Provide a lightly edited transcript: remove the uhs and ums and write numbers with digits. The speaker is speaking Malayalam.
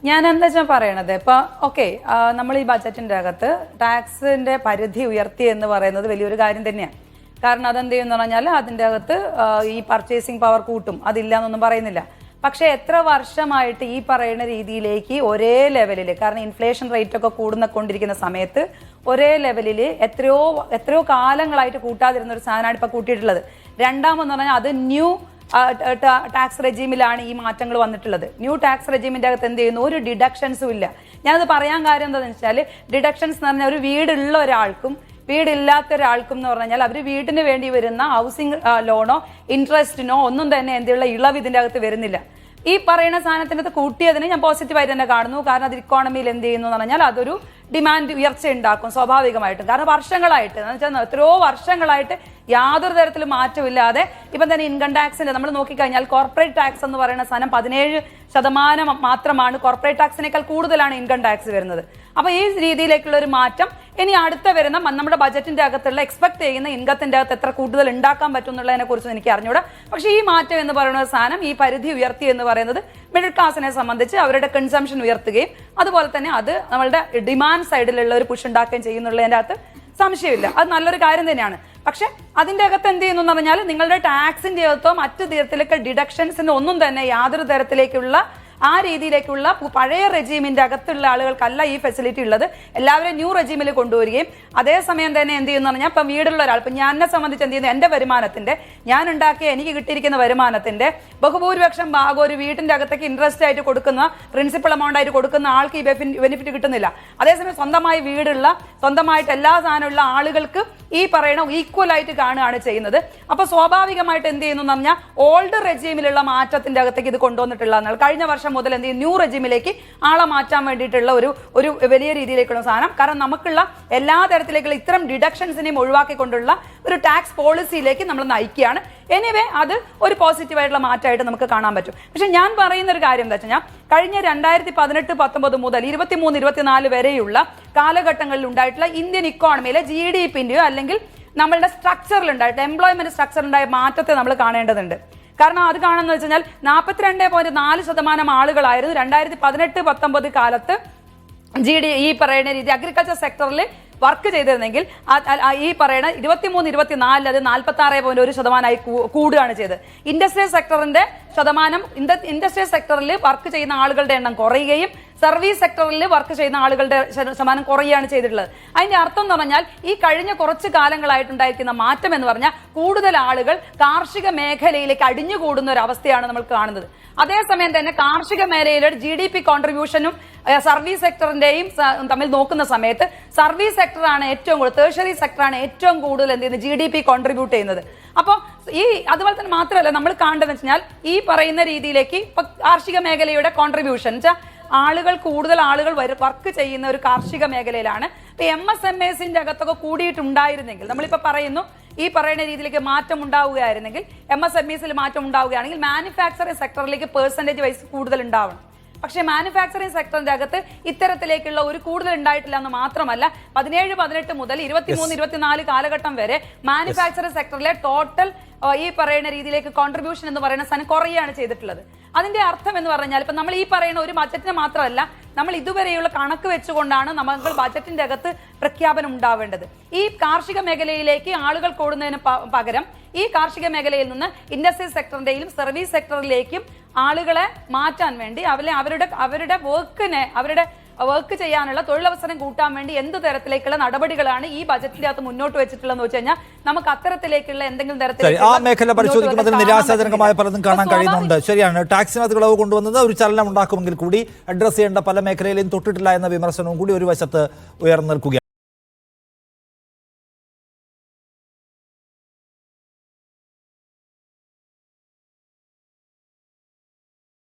ഞാൻ എന്താ വെച്ചാൽ പറയണത് ഇപ്പൊ ഓക്കെ നമ്മൾ ഈ ബജറ്റിന്റെ അകത്ത് ടാക്സിന്റെ പരിധി ഉയർത്തി എന്ന് പറയുന്നത് വലിയൊരു കാര്യം തന്നെയാണ്. കാരണം അതെന്ത് ചെയ്യുന്ന പറഞ്ഞാൽ അതിൻ്റെ അകത്ത് ഈ പർച്ചേസിങ് പവർ കൂട്ടും, അതില്ല എന്നൊന്നും പറയുന്നില്ല. പക്ഷെ എത്ര വർഷമായിട്ട് ഈ പറയുന്ന രീതിയിലേക്ക് ഒരേ ലെവലിൽ, കാരണം ഇൻഫ്ലേഷൻ റേറ്റ് ഒക്കെ കൊണ്ടിരിക്കുന്ന സമയത്ത് ഒരേ ലെവലിൽ എത്രയോ കാലങ്ങളായിട്ട് കൂട്ടാതിരുന്ന ഒരു സാധനമാണ് ഇപ്പൊ കൂട്ടിയിട്ടുള്ളത്. രണ്ടാമെന്ന് പറഞ്ഞാൽ അത് ന്യൂ ടാക്സ് റെജീമിലാണ് ഈ മാറ്റങ്ങൾ വന്നിട്ടുള്ളത്. ന്യൂ ടാക്സ് റെജീമിന്റെ അകത്ത് എന്ത് ചെയ്യുന്നു, ഒരു ഡിഡക്ഷൻസും ഇല്ല. ഞാനത് പറയാൻ കാര്യം എന്താണെന്ന് വെച്ചാൽ, ഡിഡക്ഷൻസ് എന്ന് പറഞ്ഞാൽ ഒരു വീടുള്ള ഒരാൾക്കും വീടില്ലാത്ത ഒരാൾക്കും എന്ന് പറഞ്ഞാൽ അവർ വീടിന് വേണ്ടി വരുന്ന ഹൗസിംഗ് ലോണോ ഇൻട്രസ്റ്റിനോ ഒന്നും തന്നെ എന്തുള്ള ഇളവ് ഇതിൻ്റെ അകത്ത് വരുന്നില്ല. ഈ പറയുന്ന സാധനത്തിനകത്ത് കൂട്ടിയതിന് ഞാൻ പോസിറ്റീവായിട്ട് തന്നെ കാണുന്നു. കാരണം അത് ഇക്കോണമിയിൽ എന്ത് ചെയ്യുന്നു എന്ന് പറഞ്ഞാൽ അതൊരു ഡിമാൻഡ് ഉയർച്ച ഉണ്ടാക്കും സ്വാഭാവികമായിട്ടും. കാരണം വർഷങ്ങളായിട്ട് എന്ന് വെച്ചാൽ എത്രയോ വർഷങ്ങളായിട്ട് യാതൊരു തരത്തിലും മാറ്റമില്ലാതെ ഇപ്പം തന്നെ ഇൻകം ടാക്സിന്റെ നമ്മൾ നോക്കിക്കഴിഞ്ഞാൽ കോർപ്പറേറ്റ് ടാക്സ് എന്ന് പറയുന്ന സാധനം 17% മാത്രമാണ്. കോർപ്പറേറ്റ് ടാക്സിനേക്കാൾ കൂടുതലാണ് ഇൻകം ടാക്സ് വരുന്നത്. അപ്പൊ ഈ രീതിയിലേക്കുള്ള ഒരു മാറ്റം ഇനി അടുത്ത വരുന്ന നമ്മുടെ ബജറ്റിന്റെ അകത്തുള്ള എക്സ്പെക്ട് ചെയ്യുന്ന ഇൻകത്തിന്റെ അകത്ത് എത്ര കൂടുതൽ ഉണ്ടാക്കാൻ പറ്റും എന്നുള്ളതിനെ കുറിച്ച് എനിക്ക് അറിഞ്ഞൂടാ. പക്ഷേ ഈ മാറ്റം എന്ന് പറയുന്ന സാധനം, ഈ പരിധി ഉയർത്തി എന്ന് പറയുന്നത് മിഡിൽ ക്ലാസിനെ സംബന്ധിച്ച് അവരുടെ കൺസംഷൻ ഉയർത്തുകയും അതുപോലെ തന്നെ അത് നമ്മളുടെ ഡിമാൻഡ് സൈഡിലുള്ള ഒരു പുഷ് ഉണ്ടാക്കുകയും ചെയ്യുന്നുള്ളതിൻ്റെ അകത്ത് സംശയമില്ല. അത് നല്ലൊരു കാര്യം തന്നെയാണ്. പക്ഷെ അതിന്റെ അകത്ത് എന്ത് ചെയ്യുന്നു എന്ന് പറഞ്ഞാൽ നിങ്ങളുടെ ടാക്സിന്റെ അകത്തോ മറ്റു തരത്തിലൊക്കെ ഡിഡക്ഷൻസിന്റെ ഒന്നും തന്നെ യാതൊരു തരത്തിലേക്കുള്ള ആ രീതിയിലേക്കുള്ള പഴയ റെജീമിന്റെ അകത്തുള്ള ആളുകൾക്കല്ല ഈ ഫെസിലിറ്റി ഉള്ളത്. എല്ലാവരും ന്യൂ റെജീമിൽ കൊണ്ടുവരികയും അതേസമയം തന്നെ എന്ത് ചെയ്യുന്ന പറഞ്ഞാൽ ഇപ്പം വീടുള്ള ഒരാൾ, ഇപ്പം ഞാൻ എന്നെ സംബന്ധിച്ച് എന്ത് ചെയ്യുന്നത്, എൻ്റെ വരുമാനത്തിന്റെ, ഞാൻ ഉണ്ടാക്കിയ എനിക്ക് കിട്ടിയിരിക്കുന്ന വരുമാനത്തിന്റെ ബഹുഭൂരിപക്ഷം ഭാഗം ഒരു വീട്ടിന്റെ അകത്തേക്ക് ഇൻട്രസ്റ്റ് ആയിട്ട് കൊടുക്കുന്ന, പ്രിൻസിപ്പൽ എമൗണ്ട് ആയിട്ട് കൊടുക്കുന്ന ആൾക്ക് ഈ ബെനിഫിറ്റ് കിട്ടുന്നില്ല. അതേസമയം സ്വന്തമായി വീടുള്ള, സ്വന്തമായിട്ട് എല്ലാ സാധനമുള്ള ആളുകൾക്ക് ഈ പറയണ ഈക്വൽ ആയിട്ട് കാണുകയാണ് ചെയ്യുന്നത്. അപ്പൊ സ്വാഭാവികമായിട്ട് എന്ത് ചെയ്യുന്നു എന്ന് പറഞ്ഞാൽ ഓൾഡ് റെജീമിലുള്ള മാറ്റത്തിന്റെ അകത്തേക്ക് ഇത് കൊണ്ടുവന്നിട്ടുള്ള കഴിഞ്ഞ വർഷം മുതൽ എന്ത് ചെയ്യും, ന്യൂ റെജിമിലേക്ക് ആളെ മാറ്റാൻ വേണ്ടിയിട്ടുള്ള ഒരു വലിയ രീതിയിലേക്കുള്ള സാധനം. കാരണം നമുക്കുള്ള എല്ലാ തരത്തിലേക്കുള്ള ഇത്തരം ഡിഡക്ഷൻസിനെയും ഒഴിവാക്കിക്കൊണ്ടുള്ള ഒരു ടാക്സ് പോളിസിയിലേക്ക് നമ്മൾ നയിക്കുകയാണ്. എനിവേ അത് ഒരു പോസിറ്റീവായിട്ടുള്ള മാറ്റമായിട്ട് നമുക്ക് കാണാൻ പറ്റും. പക്ഷെ ഞാൻ പറയുന്ന ഒരു കാര്യം എന്താ വെച്ചാൽ, കഴിഞ്ഞ 2018-19 മുതൽ 23-24 വരെയുള്ള കാലഘട്ടങ്ങളിൽ ഉണ്ടായിട്ടുള്ള ഇന്ത്യൻ ഇക്കോണമിയിലെ GDP-ന്റെയോ അല്ലെങ്കിൽ നമ്മളുടെ സ്ട്രക്ചറിൽ ഉണ്ടായിട്ട് എംപ്ലോയ്മെന്റ് സ്ട്രക്ചറിലുണ്ടായ മാറ്റത്തെ നമ്മൾ കാണേണ്ടതുണ്ട്. കാരണം അത് കാണുന്നത് വെച്ചാൽ 42.4% ആളുകളായിരുന്നു 2018-19 കാലത്ത് ഈ പറയുന്ന രീതി അഗ്രികൾച്ചർ സെക്ടറിൽ വർക്ക് ചെയ്തിരുന്നെങ്കിൽ ഈ പറയുന്ന 23-24 അത് 46.1% കൂടുകയാണ് ചെയ്തത്. ഇൻഡസ്ട്രിയൽ സെക്ടറിന്റെ ശതമാനം, ഇൻഡസ്ട്രിയൽ സെക്ടറിൽ വർക്ക് ചെയ്യുന്ന ആളുകളുടെ എണ്ണം കുറയുകയും സർവീസ് സെക്ടറിൽ വർക്ക് ചെയ്യുന്ന ആളുകളുടെ ശതമാനം കുറയുകയാണ് ചെയ്തിട്ടുള്ളത്. അതിന്റെ അർത്ഥം എന്ന് പറഞ്ഞാൽ ഈ കഴിഞ്ഞ കുറച്ച് കാലങ്ങളായിട്ടുണ്ടായിരിക്കുന്ന മാറ്റം എന്ന് പറഞ്ഞാൽ കൂടുതൽ ആളുകൾ കാർഷിക മേഖലയിലേക്ക് അടിഞ്ഞുകൂടുന്ന ഒരു അവസ്ഥയാണ് നമ്മൾ കാണുന്നത്. അതേസമയം തന്നെ കാർഷിക മേഖലയിലെ GDP കോൺട്രിബ്യൂഷനും സർവീസ് സെക്ടറിന്റെയും തമ്മിൽ നോക്കുന്ന സമയത്ത് സർവീസ് സെക്ടറാണ് ഏറ്റവും കൂടുതൽ, ടേഴ്സറി സെക്ടറാണ് ഏറ്റവും കൂടുതൽ എന്ത് ചെയ്യുന്നത്, GDP കോൺട്രിബ്യൂട്ട് ചെയ്യുന്നത്. അപ്പോൾ ഈ അതുപോലെ തന്നെ മാത്രമല്ല നമ്മൾ കാണേണ്ടതെന്ന് വെച്ചാൽ ഈ പറയുന്ന രീതിയിലേക്ക് ഇപ്പൊ കാർഷിക മേഖലയുടെ കോൺട്രിബ്യൂഷൻ കൂടുതൽ ആളുകൾ വർക്ക് ചെയ്യുന്ന ഒരു കാർഷിക മേഖലയിലാണ്. ഇപ്പൊ MSMEസിന്റെ അകത്തൊക്കെ കൂടിയിട്ടുണ്ടായിരുന്നെങ്കിൽ, നമ്മളിപ്പോ പറയുന്നു ഈ പറയുന്ന രീതിയിലേക്ക് മാറ്റം ഉണ്ടാവുകയായിരുന്നെങ്കിൽ, MSMEസിൽ മാറ്റം ഉണ്ടാവുകയാണെങ്കിൽ മാനുഫാക്ചറിംഗ് സെക്ടറിലേക്ക് പെർസെന്റേജ് വൈസ് കൂടുതൽ ഉണ്ടാവണം. പക്ഷേ മാനുഫാക്ചറിംഗ് സെക്ടറിന്റെ അകത്ത് ഇത്തരത്തിലേക്കുള്ള ഒരു കൂടുതൽ ഉണ്ടായിട്ടില്ല എന്ന് മാത്രമല്ല, 17-18 മുതൽ 23-24 കാലഘട്ടം വരെ മാനുഫാക്ചറിംഗ് സെക്ടറിലെ ടോട്ടൽ ഈ പറയുന്ന രീതിയിലേക്ക് കോൺട്രിബ്യൂഷൻ എന്ന് പറയുന്ന സാധനം കുറയുകയാണ് ചെയ്തിട്ടുള്ളത്. അതിന്റെ അർത്ഥം എന്ന് പറഞ്ഞാൽ ഇപ്പൊ നമ്മൾ ഈ പറയുന്ന ഒരു ബജറ്റിന് മാത്രമല്ല, നമ്മൾ ഇതുവരെയുള്ള കണക്ക് വെച്ചുകൊണ്ടാണ് നമ്മൾ ബജറ്റിന്റെ അകത്ത് പ്രഖ്യാപനം ഉണ്ടാവേണ്ടത്. ഈ കാർഷിക മേഖലയിലേക്ക് ആളുകൾ കൂടുന്നതിന് പകരം ഈ കാർഷിക മേഖലയിൽ നിന്ന് ഇൻഡസ്ട്രിയൽ സെക്ടറിന്റെയും സർവീസ് സെക്ടറിലേക്കും ആളുകളെ മാറ്റാൻ വേണ്ടി അവരുടെ വർക്ക് ചെയ്യാനുള്ള തൊഴിലവസരം കൂട്ടാൻ വേണ്ടി എന്ത് തരത്തിലേക്കുള്ള നടപടികളാണ് ഈ ബജറ്റിന്റെ അകത്ത് മുന്നോട്ട് വെച്ചിട്ടുള്ളതെന്ന് വെച്ച് കഴിഞ്ഞാൽ നമുക്ക് അത്തരത്തിലേക്കുള്ള എന്തെങ്കിലും തരത്തിൽ ആ മേഖല പരിശോധിക്കുമ്പോൾ നിരാശാജനകമായ പലതും കാണാൻ കഴിയുന്നുണ്ട്. ശരിയാണ്, ടാക്സിനകത്ത് ഇളവ് കൊണ്ടുവന്നത് ഒരു ചലനം ഉണ്ടാക്കുമെങ്കിൽ കൂടി അഡ്രസ് ചെയ്യേണ്ട പല മേഖലയിലും തൊട്ടിട്ടില്ല എന്ന വിമർശനവും കൂടി ഒരു വശത്ത് ഉയർന്നു നിൽക്കുകയാണ്.